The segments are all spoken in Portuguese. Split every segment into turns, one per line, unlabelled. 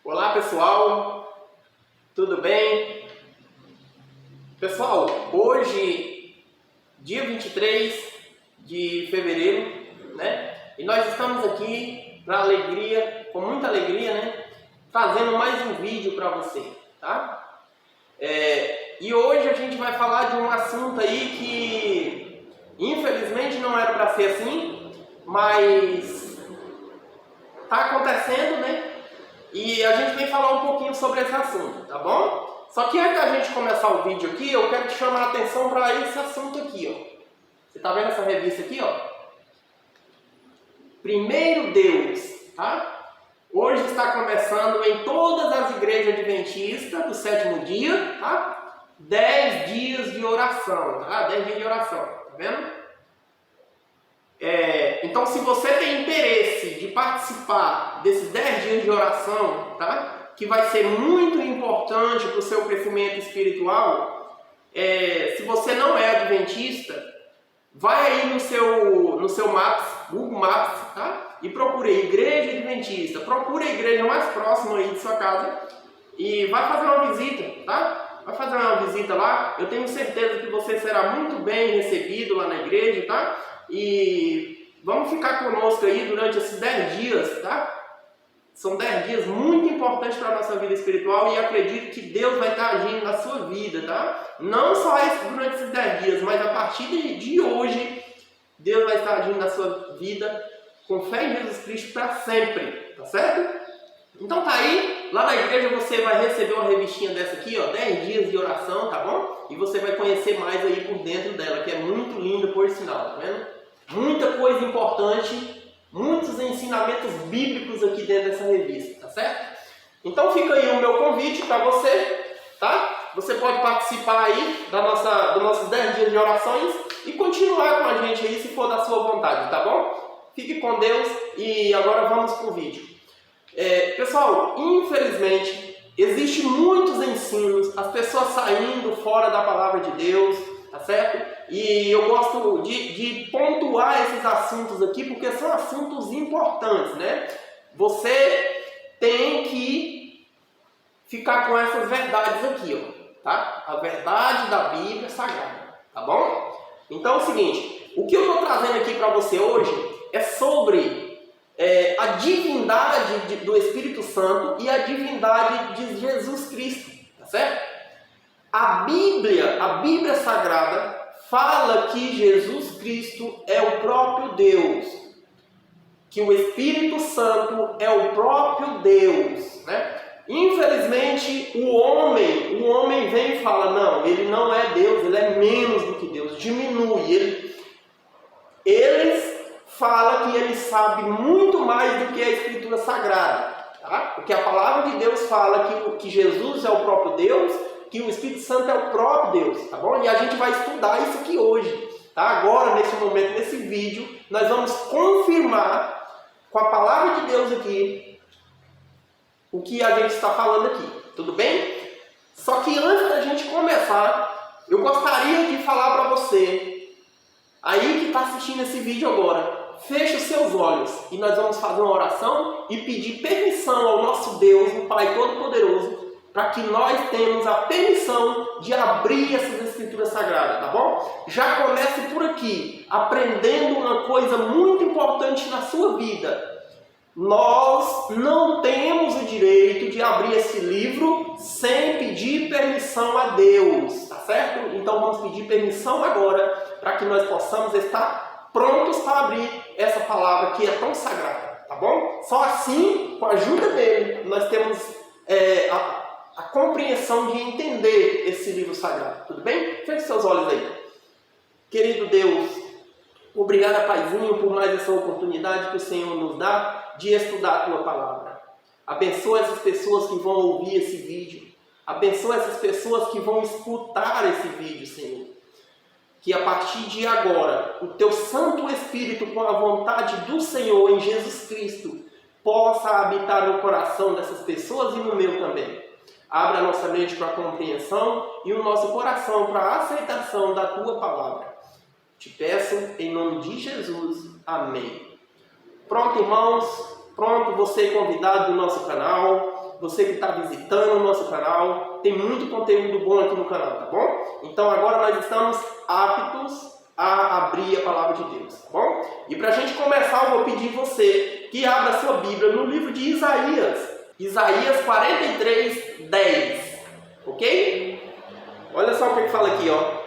Olá pessoal, tudo bem? Pessoal, hoje, dia 23 de fevereiro, né? E nós estamos aqui para alegria, com muita alegria, né? Trazendo mais um vídeo para você, tá? E hoje a gente vai falar de um assunto aí que infelizmente não era para ser assim, mas tá acontecendo, né? E a gente vem falar um pouquinho sobre esse assunto, tá bom? Só que antes da gente começar o vídeo aqui, eu quero te chamar a atenção para esse assunto aqui, ó. Você tá vendo essa revista aqui, ó? Primeiro Deus, tá? Hoje está começando em todas as igrejas adventistas do sétimo dia, tá? 10 dias de oração, tá? 10 dias de oração, tá vendo? Então, se você tem interesse de participar desses 10 dias de oração, tá? Que vai ser muito importante para o seu crescimento espiritual, se você não é adventista, vai aí no seu Maps, Google Maps, tá? E procure a igreja adventista, procure a igreja mais próxima aí de sua casa e vai fazer uma visita, tá? Vai fazer uma visita lá, eu tenho certeza que você será muito bem recebido lá na igreja, tá? E vamos ficar conosco aí durante esses 10 dias, tá? São 10 dias muito importantes para a nossa vida espiritual e acredito que Deus vai estar agindo na sua vida, tá? Não só durante esses 10 dias, mas a partir de hoje, Deus vai estar agindo na sua vida com fé em Jesus Cristo para sempre, tá certo? Então tá aí, lá na igreja você vai receber uma revistinha dessa aqui, ó, 10 dias de oração, tá bom? E você vai conhecer mais aí por dentro dela, que é muito linda por sinal, tá vendo? Muita coisa importante, muitos ensinamentos bíblicos aqui dentro dessa revista, tá certo? Então fica aí o meu convite para você, tá? Você pode participar aí dos nossos 10 dias de orações e continuar com a gente aí se for da sua vontade, tá bom? Fique com Deus e agora vamos pro vídeo. Pessoal, infelizmente, existem muitos ensinos, as pessoas saindo fora da palavra de Deus, tá certo? E eu gosto de pontuar esses assuntos aqui porque são assuntos importantes, né? Você tem que ficar com essas verdades aqui, ó, tá? A verdade da Bíblia Sagrada, tá bom? Então é o seguinte, o que eu estou trazendo aqui para você hoje é sobre a divindade do Espírito Santo e a divindade de Jesus Cristo, tá certo? A Bíblia Sagrada fala que Jesus Cristo é o próprio Deus, que o Espírito Santo é o próprio Deus, né? Infelizmente, o homem vem e fala, não, ele não é Deus, ele é menos do que Deus, diminui, eles falam que ele sabe muito mais do que a Escritura Sagrada, tá? Porque a palavra de Deus fala que Jesus é o próprio Deus, que o Espírito Santo é o próprio Deus, tá bom? E a gente vai estudar isso aqui hoje, tá? Agora, nesse momento, nesse vídeo, nós vamos confirmar com a palavra de Deus aqui o que a gente está falando aqui, tudo bem? Só que antes da gente começar, eu gostaria de falar para você, aí que está assistindo esse vídeo agora, feche os seus olhos e nós vamos fazer uma oração e pedir permissão ao nosso Deus, o Pai Todo-Poderoso, para que nós tenhamos a permissão de abrir essas escrituras sagradas, tá bom? Já comece por aqui, aprendendo uma coisa muito importante na sua vida. Nós não temos o direito de abrir esse livro sem pedir permissão a Deus, tá certo? Então vamos pedir permissão agora para que nós possamos estar prontos para abrir essa palavra que é tão sagrada, tá bom? Só assim, com a ajuda dele, nós temos a compreensão de entender esse livro sagrado, tudo bem? Feche seus olhos aí. Querido Deus, obrigado, Paizinho, por mais essa oportunidade que o Senhor nos dá de estudar a Tua Palavra. Abençoa essas pessoas que vão ouvir esse vídeo. Abençoa essas pessoas que vão escutar esse vídeo, Senhor. Que a partir de agora, o Teu Santo Espírito, com a vontade do Senhor em Jesus Cristo, possa habitar no coração dessas pessoas e no meu também. Abra a nossa mente para a compreensão e o nosso coração para a aceitação da Tua Palavra. Te peço em nome de Jesus. Amém. Pronto, irmãos? Pronto, você convidado do nosso canal. você que está visitando o nosso canal. Tem muito conteúdo bom aqui no canal, tá bom? Então agora nós estamos aptos a abrir a palavra de Deus, tá bom? E para a gente começar, eu vou pedir você que abra a sua Bíblia no livro de Isaías. Isaías 43, 10. Ok? Olha só o que fala aqui, ó.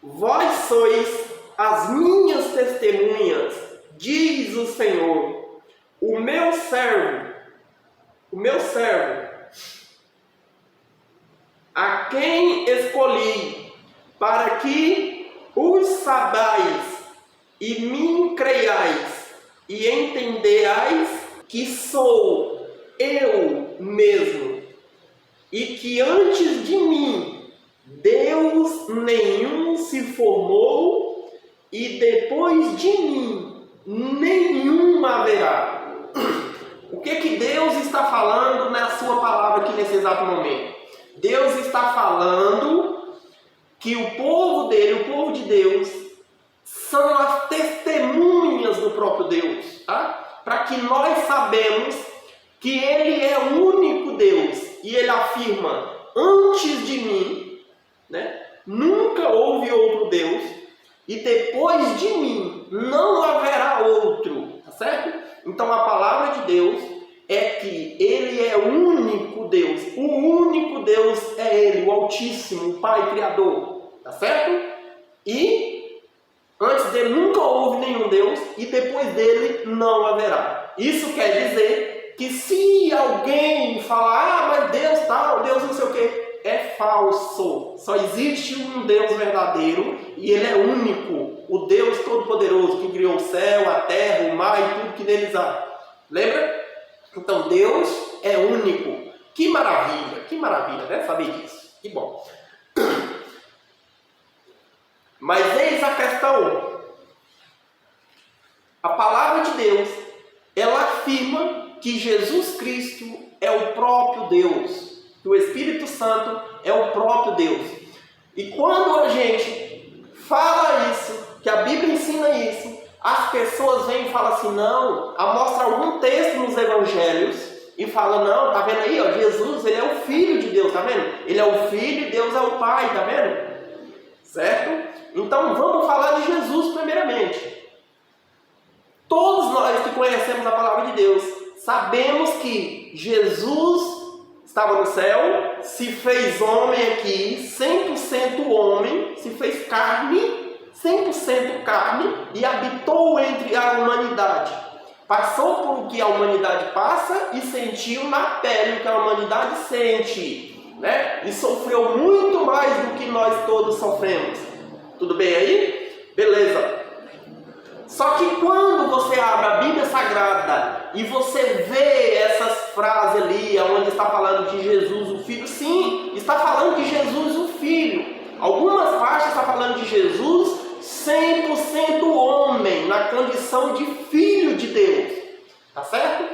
Vós sois as minhas testemunhas, diz o Senhor, o meu servo, a quem escolhi, para que os saibais e me creiais e entendeais que sou eu mesmo, e que antes de mim Deus nenhum se formou, e depois de mim nenhum haverá. O que Deus está falando na sua palavra aqui nesse exato momento? Deus está falando que o povo dele, o povo de Deus, são as testemunhas do próprio Deus, tá? Para que nós sabemos que Ele é o único Deus, e Ele afirma, antes de mim, né, nunca houve outro Deus, e depois de mim não haverá outro, tá certo? Então a palavra de Deus é que Ele é o único Deus é Ele, o Altíssimo, o Pai Criador, tá certo? E antes dele nunca houve nenhum Deus, e depois dele não haverá. Isso quer dizer que se alguém falar, mas Deus tal, Deus não sei o que, é falso. Só existe um Deus verdadeiro, e Ele é único, o Deus Todo-Poderoso, que criou o céu, a terra, o mar e tudo que neles há. Lembra? Então Deus é único. Que maravilha, né? Saber disso. Que bom. Mas eis a questão. A palavra de Deus, ela afirma que Jesus Cristo é o próprio Deus, que o Espírito Santo é o próprio Deus. E quando a gente fala isso, que a Bíblia ensina isso, as pessoas vêm e falam assim, não, mostra algum texto nos evangelhos e fala, não, tá vendo aí, ó, Jesus, ele é o Filho de Deus, tá vendo? Ele é o Filho e Deus é o Pai, tá vendo? Certo? Então vamos falar de Jesus primeiramente. Todos nós que conhecemos a palavra de Deus, sabemos que Jesus estava no céu, se fez homem aqui, 100% homem, se fez carne, 100% carne, e habitou entre a humanidade. Passou por o que a humanidade passa e sentiu na pele o que a humanidade sente, né? E sofreu muito mais do que nós todos sofremos. Tudo bem aí? Beleza. Só que quando você abre a Bíblia Sagrada e você vê essas frases ali, onde está falando de Jesus o Filho, sim, está falando de Jesus o Filho. Algumas partes está falando de Jesus 100% homem, na condição de Filho de Deus. Tá certo?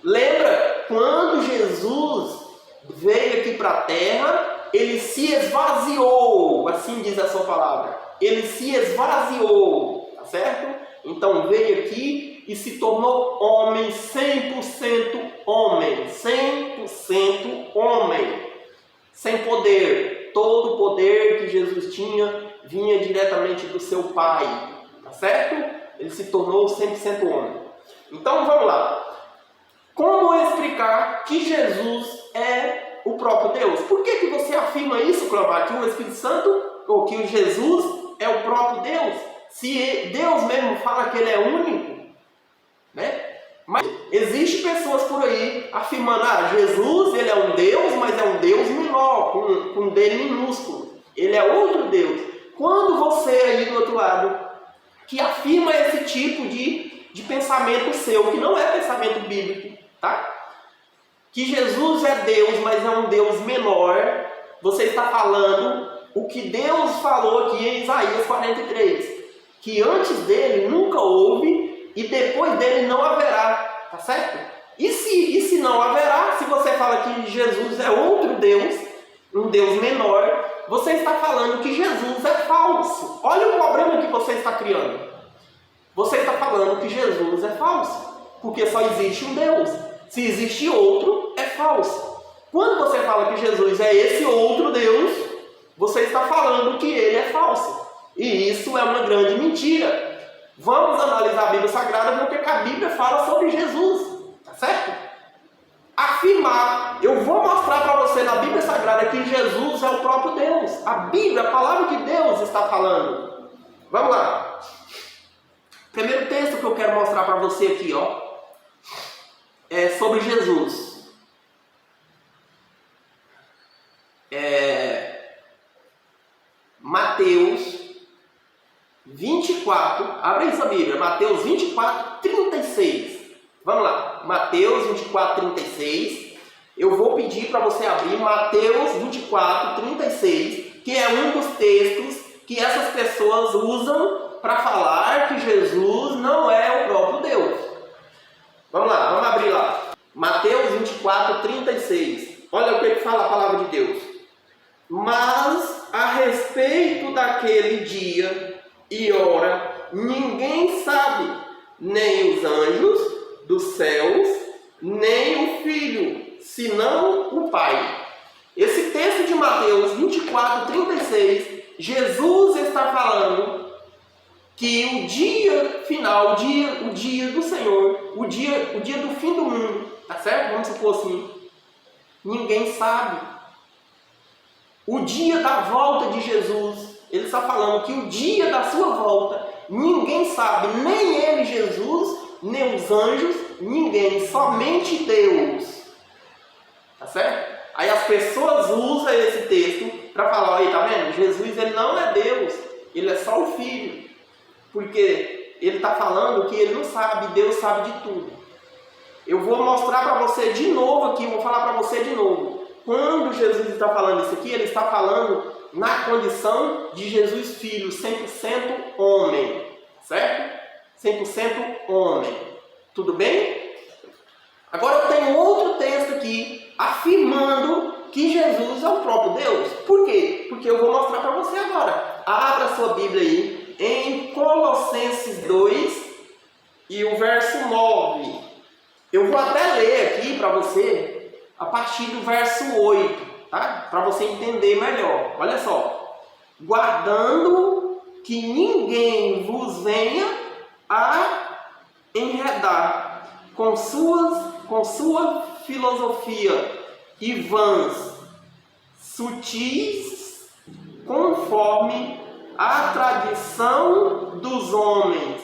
Lembra, quando Jesus veio aqui para a terra, ele se esvaziou, assim diz a sua palavra. Ele se esvaziou, tá certo? Então veio aqui e se tornou homem, 100% homem, 100% homem, sem poder. Todo o poder que Jesus tinha vinha diretamente do seu Pai, tá certo? Ele se tornou 100% homem. Então vamos lá. Como explicar que Jesus é o próprio Deus? Por que você afirma isso, Cleomar? Que o Espírito Santo, ou que o Jesus é o próprio Deus? Se Deus mesmo fala que Ele é único, né? Mas existem pessoas por aí afirmando, Jesus, Ele é um Deus, mas é um Deus menor, com um D minúsculo. Ele é outro Deus. Quando você aí do outro lado, que afirma esse tipo de pensamento seu, que não é pensamento bíblico, tá? Que Jesus é Deus, mas é um Deus menor, você está falando o que Deus falou aqui em Isaías 43. Que antes dele nunca houve e depois dele não haverá, tá certo? E se não haverá, se você fala que Jesus é outro Deus, um Deus menor, você está falando que Jesus é falso. Olha o problema que você está criando. Você está falando que Jesus é falso, porque só existe um Deus. Se existe outro, é falso. Quando você fala que Jesus é esse outro Deus, você está falando que ele é falso. E isso é uma grande mentira. Vamos analisar a Bíblia Sagrada, ver o que a Bíblia fala sobre Jesus. Tá certo? Afirmar, eu vou mostrar para você na Bíblia Sagrada que Jesus é o próprio Deus. A Bíblia, a palavra de Deus está falando. Vamos lá. Primeiro texto que eu quero mostrar para você aqui, ó, é sobre Jesus. Mateus 24, abre aí sua Bíblia, Mateus 24, 36. Vamos lá, Mateus 24, 36. Eu vou pedir para você abrir Mateus 24, 36, que é um dos textos que essas pessoas usam para falar que Jesus não é o próprio Deus. Vamos lá, vamos abrir lá. Mateus 24, 36. Olha o que fala a palavra de Deus. Mas a respeito daquele dia e hora, ninguém sabe, nem os anjos dos céus, nem o Filho, senão o Pai. Esse texto de Mateus 24, 36, Jesus está falando que o dia final, o dia do Senhor, o dia do fim do mundo, tá certo? Vamos supor assim, ninguém sabe. O dia da volta de Jesus, ele está falando que o dia da sua volta, ninguém sabe, nem ele, Jesus, nem os anjos, ninguém, somente Deus. Tá certo? Aí as pessoas usam esse texto para falar, aí, tá vendo? Jesus, ele não é Deus, ele é só o Filho. Porque ele está falando que ele não sabe, Deus sabe de tudo. Eu vou mostrar para você de novo aqui, vou falar para você de novo. Quando Jesus está falando isso aqui, ele está falando na condição de Jesus Filho, 100% homem, certo? 100% homem. Tudo bem? Agora eu tenho outro texto aqui afirmando que Jesus é o próprio Deus. Por quê? Porque eu vou mostrar para você agora. Abra sua Bíblia aí em Colossenses 2 e o verso 9. Eu vou até ler aqui para você a partir do verso 8, tá? Para você entender melhor. Olha só. Guardando que ninguém vos venha a enredar com sua filosofia e vãs sutis, conforme a tradição dos homens,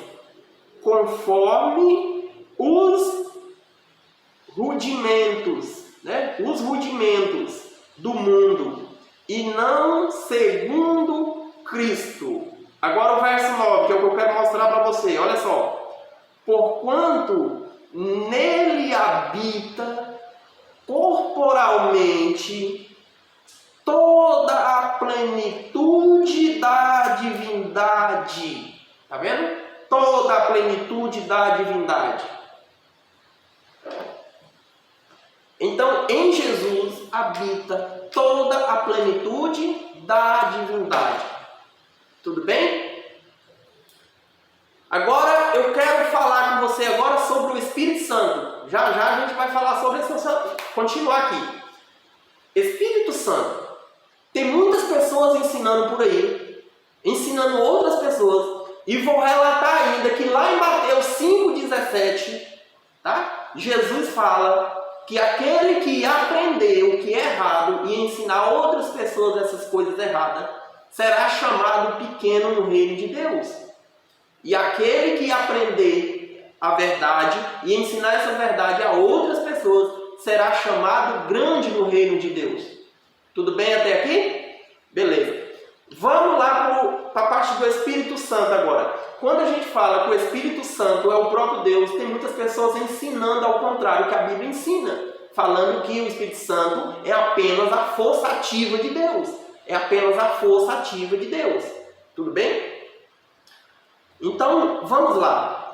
conforme os rudimentos, né? Os rudimentos do mundo, e não segundo Cristo. Agora o verso 9, que é o que eu quero mostrar para você. Olha só. Porquanto nele habita corporalmente toda a plenitude da divindade. Tá vendo? Toda a plenitude da divindade. Então, em Jesus habita toda a plenitude da divindade. Tudo bem? Agora eu quero falar com você agora sobre o Espírito Santo. Já já a gente vai falar sobre isso. Continuar aqui. Espírito Santo. Tem muitas pessoas ensinando por aí, ensinando outras pessoas, e vou relatar ainda que lá em Mateus 5,17, tá? Jesus fala que aquele que aprender o que é errado e ensinar outras pessoas essas coisas erradas, será chamado pequeno no reino de Deus. E aquele que aprender a verdade e ensinar essa verdade a outras pessoas, será chamado grande no reino de Deus. Tudo bem até aqui? Beleza. Vamos lá para a parte do Espírito Santo agora. Quando a gente fala que o Espírito Santo é o próprio Deus, tem muitas pessoas ensinando ao contrário que a Bíblia ensina, falando que o Espírito Santo é apenas a força ativa de Deus. É apenas a força ativa de Deus. Tudo bem? Então, vamos lá.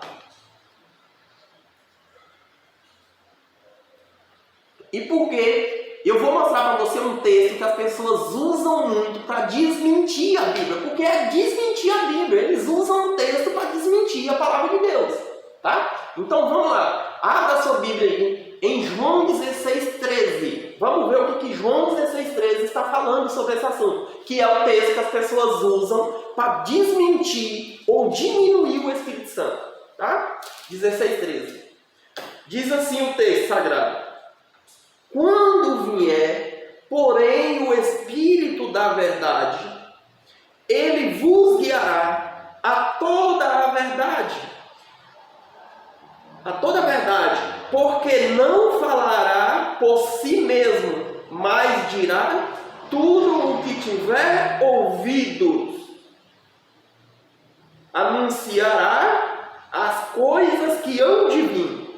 E por quê? Eu vou mostrar para você um texto que as pessoas usam muito para desmentir a Bíblia. Porque é desmentir a Bíblia. Eles usam o texto para desmentir a palavra de Deus. Tá? Então vamos lá. Abra a sua Bíblia aí em João 16:13. Vamos ver o que João 16:13 está falando sobre esse assunto, que é o texto que as pessoas usam para desmentir ou diminuir o Espírito Santo. Tá? 16:13. Diz assim o texto sagrado: quando vier, porém, o Espírito da verdade, ele vos guiará a toda a verdade. A toda a verdade, porque não falará por si mesmo, mas dirá tudo o que tiver ouvido. Anunciará as coisas que hão de vir.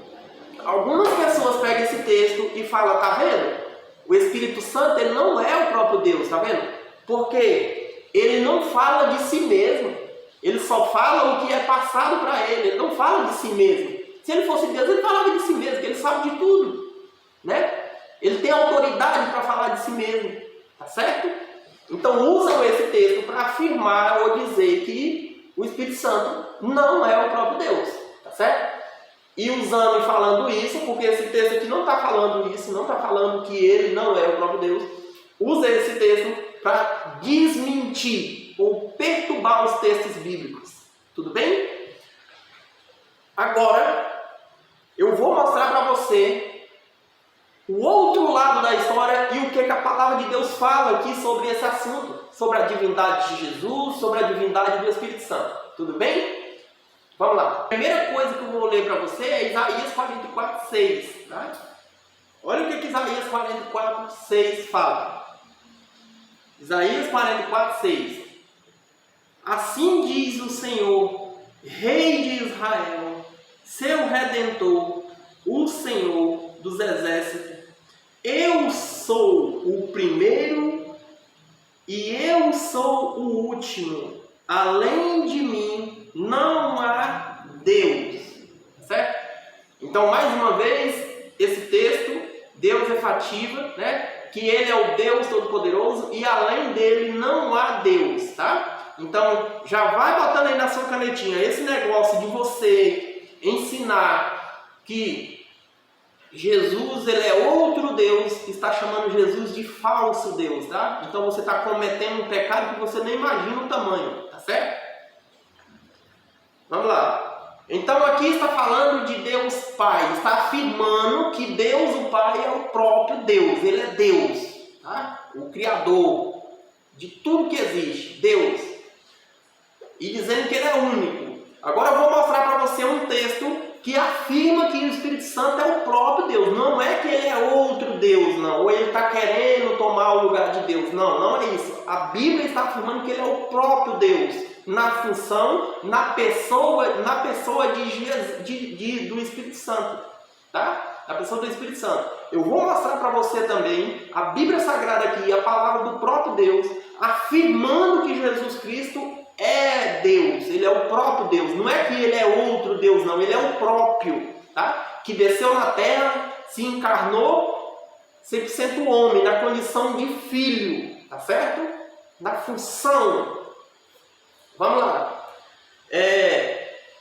Algumas pessoas pegam esse texto e falam, tá vendo? O Espírito Santo, ele não é o próprio Deus, tá vendo? Porque ele não fala de si mesmo. Ele só fala o que é passado para ele. Ele não fala de si mesmo. Se ele fosse Deus, ele falava de si mesmo, porque ele sabe de tudo, né? Ele tem autoridade para falar de si mesmo, tá certo? Então usam esse texto para afirmar ou dizer que o Espírito Santo não é o próprio Deus, tá certo? E usando e falando isso, porque esse texto aqui não está falando isso, não está falando que ele não é o próprio Deus, usa esse texto para desmentir ou perturbar os textos bíblicos, tudo bem? Agora, eu vou mostrar para você o outro lado da história e o que a palavra de Deus fala aqui sobre esse assunto, sobre a divindade de Jesus, sobre a divindade do Espírito Santo. Tudo bem? Vamos lá. A primeira coisa que eu vou ler para você é Isaías 44:6. Tá? Olha o que Isaías 44:6 fala. Isaías 44:6. Assim diz o Senhor, Rei de Israel, seu Redentor, o Senhor dos Exércitos: eu sou o primeiro e eu sou o último. Além de mim não há Deus. Certo? Então, mais uma vez, esse texto, Deus efetiva, né? Que Ele é o Deus Todo-Poderoso e além dele não há Deus, tá? Então, já vai botando aí na sua canetinha esse negócio de você ensinar que Jesus, ele é outro Deus, está chamando Jesus de falso Deus, tá? Então você está cometendo um pecado que você nem imagina o tamanho, tá certo? Vamos lá. Então aqui está falando de Deus Pai, está afirmando que Deus o Pai é o próprio Deus, ele é Deus, tá? O Criador de tudo que existe, Deus. E dizendo que ele é único. Agora eu vou mostrar para você um texto que afirma que o Espírito Santo é o próprio Deus. Não é que ele é outro Deus, não. Ou ele está querendo tomar o lugar de Deus. Não, não é isso. A Bíblia está afirmando que ele é o próprio Deus. Na função, na pessoa do Espírito Santo. Tá? Na pessoa do Espírito Santo. Eu vou mostrar para você também a Bíblia Sagrada aqui, a palavra do próprio Deus, afirmando que Jesus Cristo é Deus, ele é o próprio Deus, não é que ele é outro Deus, não, ele é o próprio, tá? Que desceu na terra, se encarnou 100% homem, na condição de filho, tá certo? Na função. Vamos lá.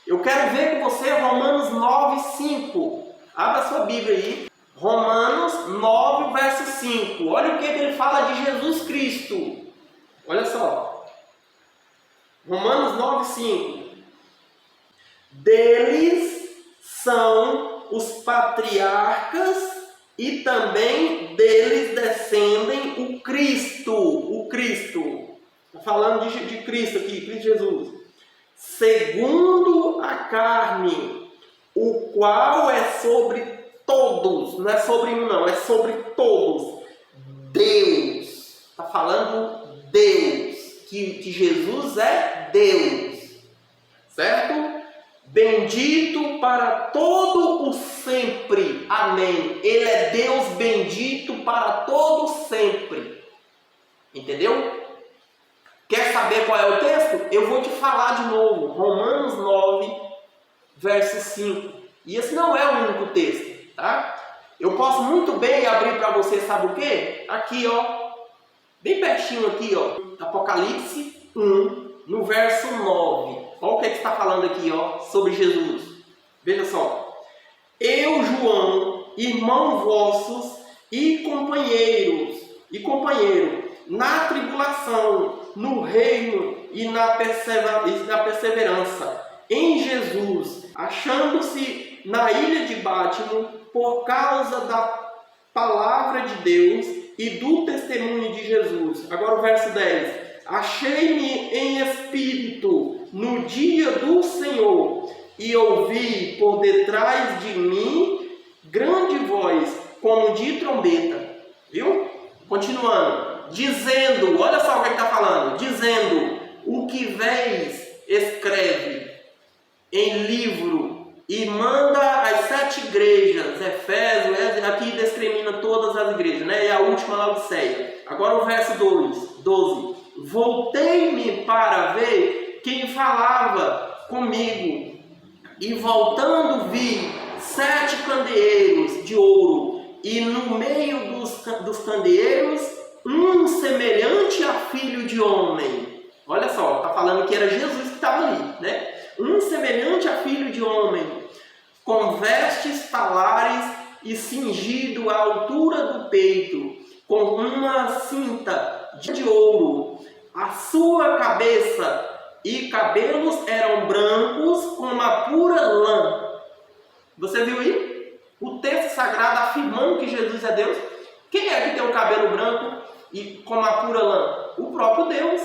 Eu quero ver com você Romanos 9:5. Abra sua Bíblia aí. Romanos 9, verso 5. Olha o que ele fala de Jesus Cristo. Olha só. Romanos 9:5. Deles são os patriarcas e também deles descendem o Cristo. O Cristo. Está falando de Cristo aqui, Cristo Jesus. Segundo a carne, o qual é sobre todos. Não é sobre um, não, é sobre todos. Deus. Está falando Deus. Que Jesus é Deus, certo? Bendito para todo o sempre, amém. Ele é Deus bendito para todo sempre, entendeu? Quer saber qual é o texto? Eu vou te falar de novo, Romanos 9, verso 5. E esse não é o único texto, tá? Eu posso muito bem abrir para você, sabe o quê? Aqui, ó. Bem pertinho aqui, ó, Apocalipse 1, no verso 9. Olha o que está falando aqui, ó, sobre Jesus. Veja só. Eu, João, irmão vossos e companheiro, na tribulação, no reino e na perseverança em Jesus, achando-se na ilha de Pátimo por causa da palavra de Deus e do testemunho de Jesus. Agora o verso 10. Achei-me em espírito no dia do Senhor e ouvi por detrás de mim grande voz, como de trombeta. Viu? Continuando. Dizendo, olha só o que ele está falando. Dizendo, o que vês, escreve em livro e manda às 7 igrejas, Efésio, aqui discrimina todas as igrejas, né? E a última, Laodiceia. Agora o verso 12. Voltei-me para ver quem falava comigo, e voltando vi 7 candeeiros de ouro, e no meio dos candeeiros um semelhante a filho de homem. Olha só, está falando que era Jesus que estava ali, né? Um semelhante a filho de homem, com vestes talares e cingido à altura do peito, com uma cinta de ouro. A sua cabeça e cabelos eram brancos como a pura lã. Você viu aí? O texto sagrado afirmando que Jesus é Deus. Quem é que tem o cabelo branco e como a pura lã? O próprio Deus.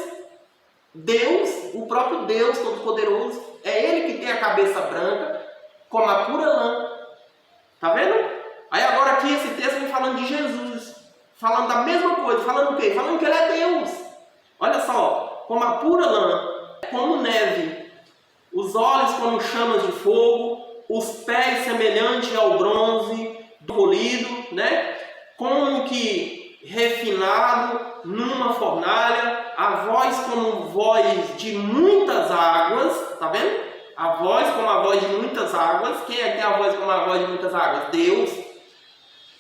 O próprio Deus Todo-Poderoso. É Ele que tem a cabeça branca como a pura lã. Tá vendo? Aí agora aqui esse texto vem falando de Jesus. Falando da mesma coisa. Falando o quê? Falando que Ele é Deus. Olha só. Como a pura lã. Como neve. Os olhos como chamas de fogo. Os pés semelhantes ao bronze polido, né? Como que refinado numa fornalha. A voz como voz de muitas águas. Tá vendo? A voz como a voz de muitas águas. Quem é que tem a voz como a voz de muitas águas? Deus.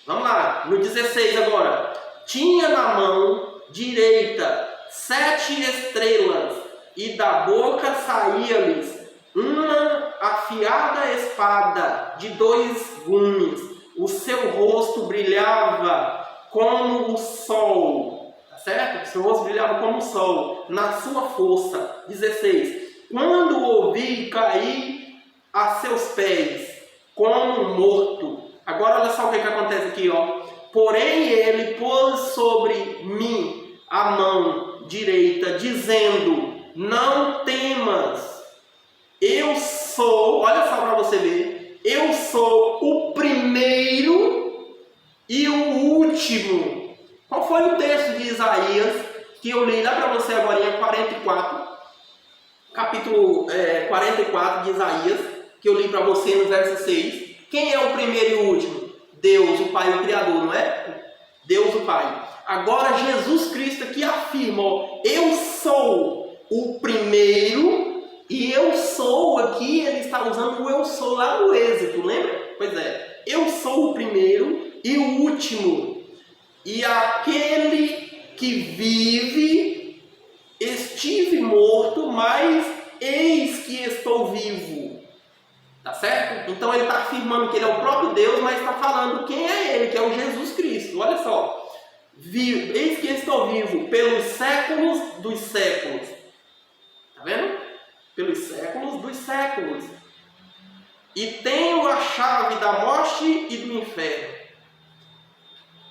Vamos lá, no 16 agora. Tinha na mão direita 7 estrelas, e da boca saía-lhes uma afiada espada de 2 gumes. O seu rosto brilhava como o sol. Tá certo? O seu rosto brilhava como o sol, na sua força. 16. Quando o ouvi, caí a seus pés, como morto. Agora olha só o que acontece aqui, ó. Porém ele pôs sobre mim a mão direita, dizendo: não temas, eu sou, olha só para você ver, eu sou o primeiro e o último. Qual foi o texto de Isaías que eu li lá para você agora em 44? Capítulo 44 de Isaías, que eu li para você no verso 6. Quem é o primeiro e o último? Deus, o Pai, o Criador, não é? Deus, o Pai. Agora Jesus Cristo aqui afirma, ó, eu sou o primeiro e eu sou aqui, ele está usando o eu sou lá no Êxodo, lembra? Pois é, eu sou o primeiro e o último. E aquele que vive, estive morto, mas eis que estou vivo. Tá certo? Então ele está afirmando que ele é o próprio Deus, mas está falando quem é ele, que é o Jesus Cristo. Olha só. Vivo, eis que estou vivo pelos séculos dos séculos. Tá vendo? Pelos séculos dos séculos. E tenho a chave da morte e do inferno.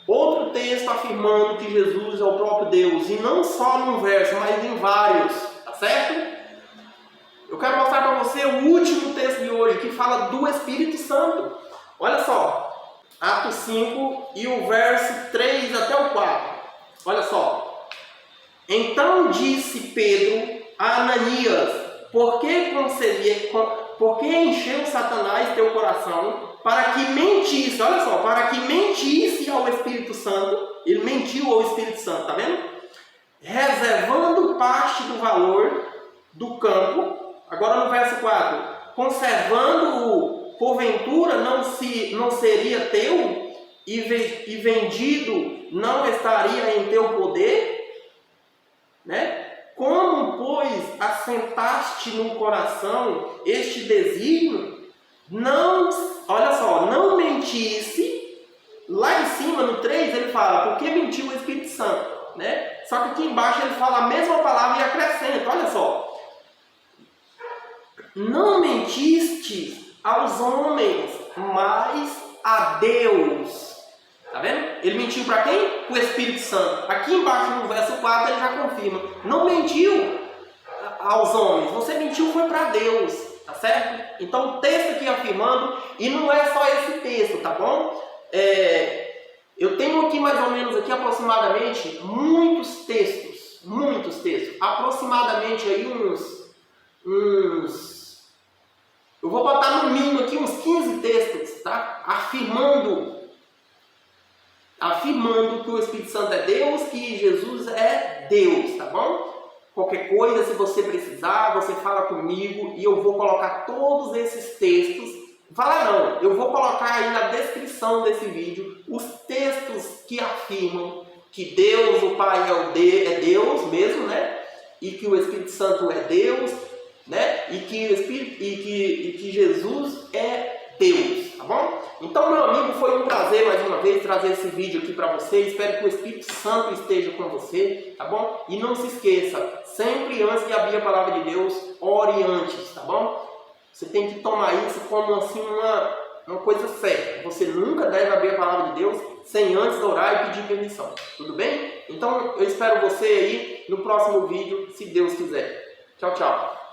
Outro texto afirmando que Jesus é o próprio Deus. E não só num verso, mas em vários. Tá certo? Eu quero mostrar para você o último texto de hoje, que fala do Espírito Santo. Olha só, Atos 5 e o verso 3 até o 4. Olha só. Então disse Pedro a Ananias: por que encheu Satanás teu coração para que mentisse? Olha só, para que mentisse ao Espírito Santo. Ele mentiu ao Espírito Santo, tá vendo? Reservando parte do valor do campo. Agora no verso 4, conservando-o, porventura não seria teu, e vendido não estaria em teu poder? Né? Como, pois, assentaste no coração este desígnio? Não, olha só, não mentisse fala, porque mentiu o Espírito Santo, né? Só que aqui embaixo ele fala a mesma palavra e acrescenta, olha só. Não mentiste aos homens, mas a Deus. Tá vendo? Ele mentiu para quem? O Espírito Santo. Aqui embaixo no verso 4 ele já confirma. Não mentiu aos homens, você mentiu foi para Deus. Tá certo? Então o texto aqui afirmando, e não é só esse texto, tá bom? Eu tenho aqui mais ou menos aqui aproximadamente muitos textos, aproximadamente aí eu vou botar no mínimo aqui uns 15 textos, tá? Afirmando que o Espírito Santo é Deus, que Jesus é Deus, tá bom? Qualquer coisa, se você precisar, você fala comigo e eu vou colocar todos esses textos. Fala não, eu vou colocar aí na descrição desse vídeo os textos que afirmam que Deus, o Pai é Deus mesmo, né? E que o Espírito Santo é Deus, né? E que Jesus é Deus, tá bom? Então, meu amigo, foi um prazer mais uma vez trazer esse vídeo aqui para você. Espero que o Espírito Santo esteja com você, tá bom? E não se esqueça, sempre antes de abrir a palavra de Deus, ore antes, tá bom? Você tem que tomar isso como assim uma coisa certa. Você nunca deve abrir a palavra de Deus sem antes orar e pedir permissão. Tudo bem? Então, eu espero você aí no próximo vídeo, se Deus quiser. Tchau, tchau.